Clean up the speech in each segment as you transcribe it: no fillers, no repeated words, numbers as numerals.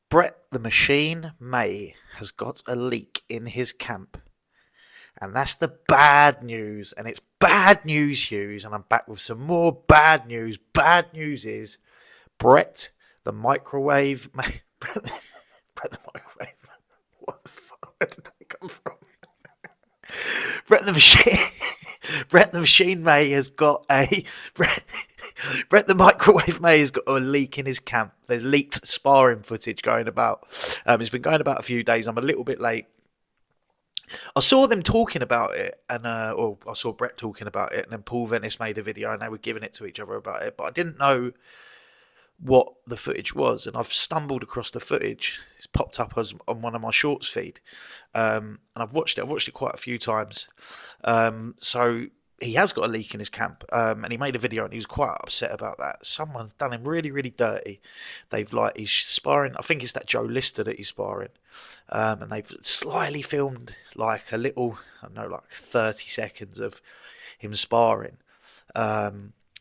Brett the Machine May has got a leak in his camp. And that's the bad news. And it's bad news, Hughes. And I'm back with some more bad news. Bad news is Brett the Microwave. Brett the Microwave. What the fuck? Where did that come from? Brett the Machine. Brett the Machine May has got a. Brett the Microwave May has got a leak in his camp. There's leaked sparring footage going about. It's been going about a few days. I'm a little bit late. I saw them talking about it, and or I saw Brett talking about it, and then Paul Venice made a video, and they were giving it to each other about it. But I didn't know what the footage was, and I've stumbled across the footage. It's popped up as on one of my shorts feed, and I've watched it. I've watched it quite a few times. So he has got a leak in his camp, and he made a video, and he was quite upset about that. Someone's done him really, really dirty. He's sparring. I think it's that Joe Lister that he's sparring, and they've slyly filmed like a little, I don't know, like 30 seconds of him sparring.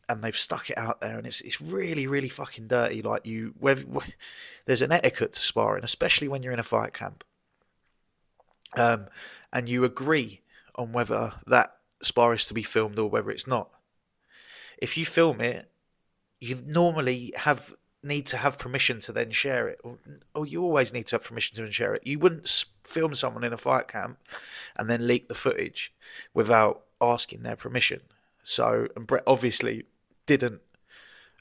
And they've stuck it out there, and it's really, really fucking dirty. Like there's an etiquette to sparring, especially when you're in a fight camp, and you agree on whether that spar is to be filmed or whether it's not. If you film it, you normally need to have permission to then share it, or you always need to have permission to then share it. You wouldn't film someone in a fight camp and then leak the footage without asking their permission. So, and Brett obviously didn't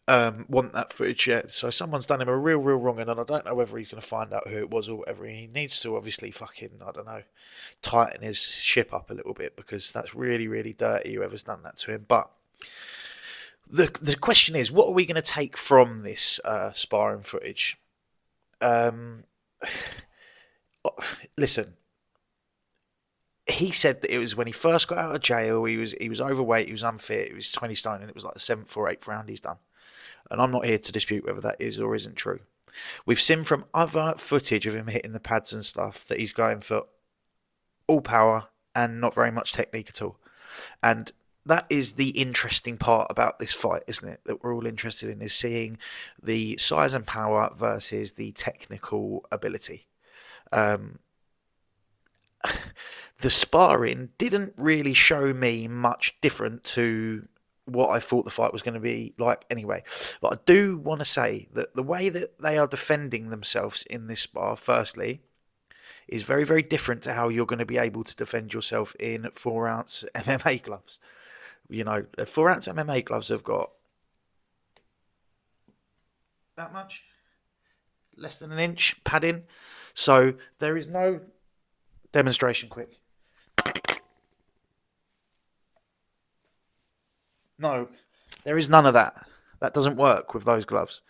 want that footage yet. So someone's done him a real, real wrong, and I don't know whether he's going to find out who it was or whatever. He needs to obviously fucking, I don't know, tighten his ship up a little bit, because that's really, really dirty, whoever's done that to him. But the question is, what are we going to take from this sparring footage? Listen, he said that it was when he first got out of jail. He was overweight, he was unfit, he was 20 stone, and it was like the 7th or 8th round he's done. And I'm not here to dispute whether that is or isn't true. We've seen from other footage of him hitting the pads and stuff that he's going for all power and not very much technique at all. And that is the interesting part about this fight, isn't it? That we're all interested in, is seeing the size and power versus the technical ability. The sparring didn't really show me much different to what I thought the fight was going to be like anyway. But I do want to say that the way that they are defending themselves in this spar, firstly, is very, very different to how you're going to be able to defend yourself in 4-ounce MMA gloves. You know, 4-ounce MMA gloves have got that much, less than an inch padding. So there is no demonstration quick. No, there is none of that. That doesn't work with those gloves.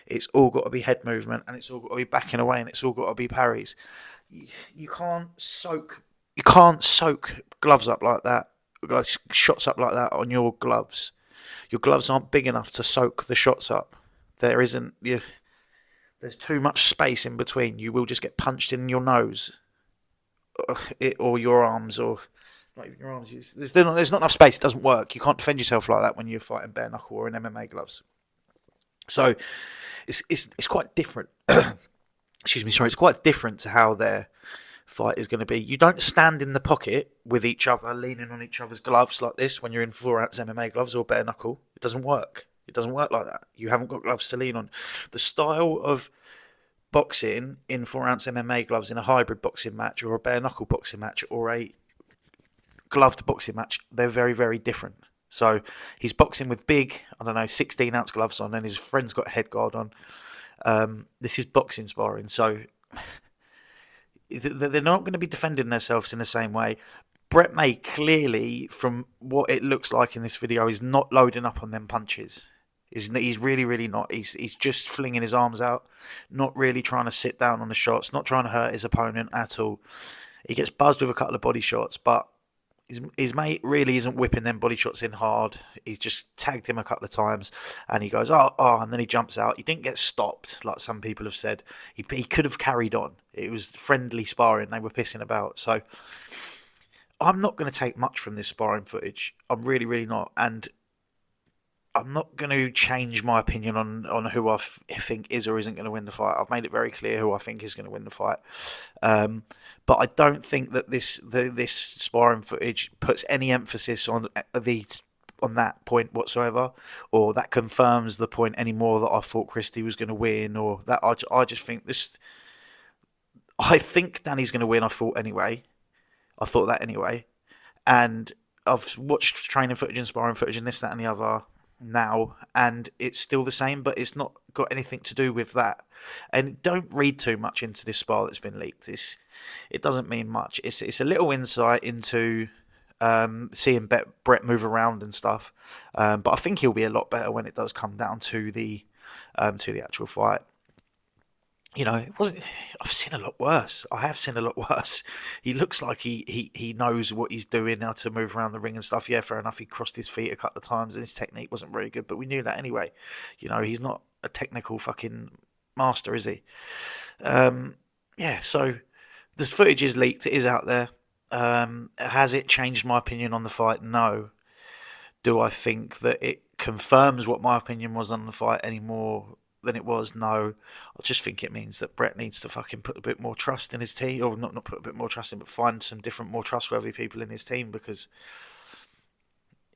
It's all got to be head movement, and it's all got to be backing away, and it's all got to be parries. You can't soak. You can't soak gloves up like that, like shots up like that on your gloves. Your gloves aren't big enough to soak the shots up. There isn't. There's too much space in between. You will just get punched in your nose, or your arms, or not even your arms. There's not enough space. It doesn't work. You can't defend yourself like that when you're fighting bare knuckle or in MMA gloves. So it's quite different. Excuse me, sorry. It's quite different to how their fight is going to be. You don't stand in the pocket with each other, leaning on each other's gloves like this when you're in 4-ounce MMA gloves or bare knuckle. It doesn't work. It doesn't work like that. You haven't got gloves to lean on. The style of boxing in 4-ounce MMA gloves in a hybrid boxing match, or a bare knuckle boxing match, or a gloved boxing match, they're very, very different. So he's boxing with big, I don't know, 16-ounce gloves on, and his friend's got a head guard on. This is boxing sparring, so they're not going to be defending themselves in the same way. Brett May clearly, from what it looks like in this video, is not loading up on them punches. He's really, really not. He's just flinging his arms out, not really trying to sit down on the shots, not trying to hurt his opponent at all. He gets buzzed with a couple of body shots, but his mate really isn't whipping them body shots in hard. He's just tagged him a couple of times, and he goes, oh, and then he jumps out. He didn't get stopped, like some people have said. He could have carried on. It was friendly sparring. They were pissing about. So I'm not going to take much from this sparring footage. I'm really, really not. And I'm not going to change my opinion on who think is or isn't going to win the fight. I've made it very clear who I think is going to win the fight. But I don't think that this sparring footage puts any emphasis on that point whatsoever, or that confirms the point anymore that I thought Christie was going to win, or that I just think this. I think Danny's going to win. I thought anyway. I thought that anyway, and I've watched training footage and sparring footage and this, that, and the other now, and it's still the same, but it's not got anything to do with that. And don't read too much into this spar that's been leaked. It doesn't mean much. It's a little insight into seeing Brett move around and stuff. But I think he'll be a lot better when it does come down to the actual fight. You know, it wasn't. I've seen a lot worse. I have seen a lot worse. He looks like he knows what he's doing now to move around the ring and stuff. Yeah, fair enough. He crossed his feet a couple of times and his technique wasn't very good, but we knew that anyway. You know, he's not a technical fucking master, is he? Yeah. So the footage is leaked. It is out there. Has it changed my opinion on the fight? No. Do I think that it confirms what my opinion was on the fight anymore than it was? No. I just think it means that Brett needs to fucking put a bit more trust in his team, or not put a bit more trust in, but find some different, more trustworthy people in his team, because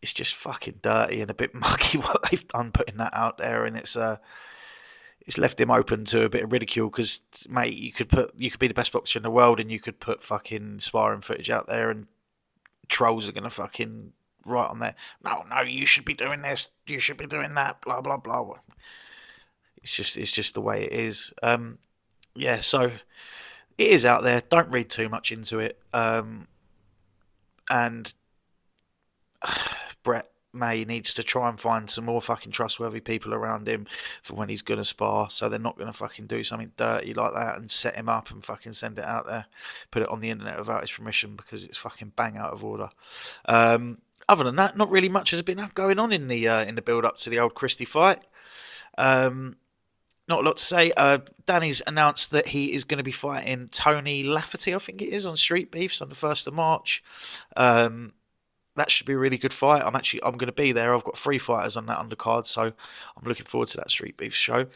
it's just fucking dirty and a bit muggy what they've done putting that out there, and it's left him open to a bit of ridicule because, mate, you could be the best boxer in the world and you could put fucking sparring footage out there and trolls are gonna fucking write on there. No, you should be doing this. You should be doing that. Blah blah blah. It's just the way it is. Yeah, so it is out there. Don't read too much into it. And Brett May needs to try and find some more fucking trustworthy people around him for when he's gonna spar, so they're not gonna fucking do something dirty like that and set him up and fucking send it out there, put it on the internet without his permission, because it's fucking bang out of order. Other than that, not really much has been going on in the build up to the old Christie fight. Not a lot to say. Danny's announced that he is going to be fighting Tony Lafferty, I think it is, on Street Beefs on the 1st of March. That should be a really good fight. I'm going to be there. I've got 3 fighters on that undercard, so I'm looking forward to that Street Beef show.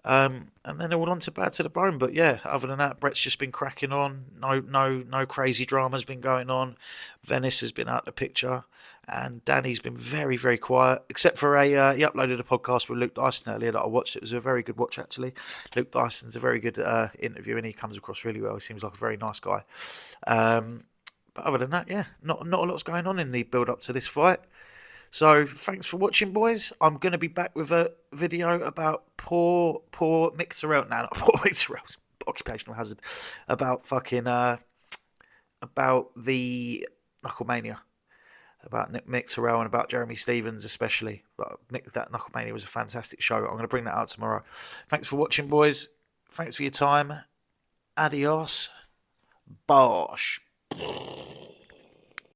And then all on to Bad to the Bone. But yeah, other than that, Brett's just been cracking on. No crazy drama's been going on. Venice has been out of the picture. And Danny's been very, very quiet, except for he uploaded a podcast with Luke Dyson earlier that I watched. It was a very good watch, actually. Luke Dyson's a very good interview, and he comes across really well. He seems like a very nice guy. But other than that, yeah, not a lot's going on in the build-up to this fight. So thanks for watching, boys. I'm going to be back with a video about poor Mick Terrell. No, not poor Mick Terrell's occupational hazard. About fucking, about the Knucklemania. About Mick Terrell and about Jeremy Stevens especially. But that Knucklemania was a fantastic show. I'm going to bring that out tomorrow. Thanks for watching, boys. Thanks for your time. Adios. Bosh.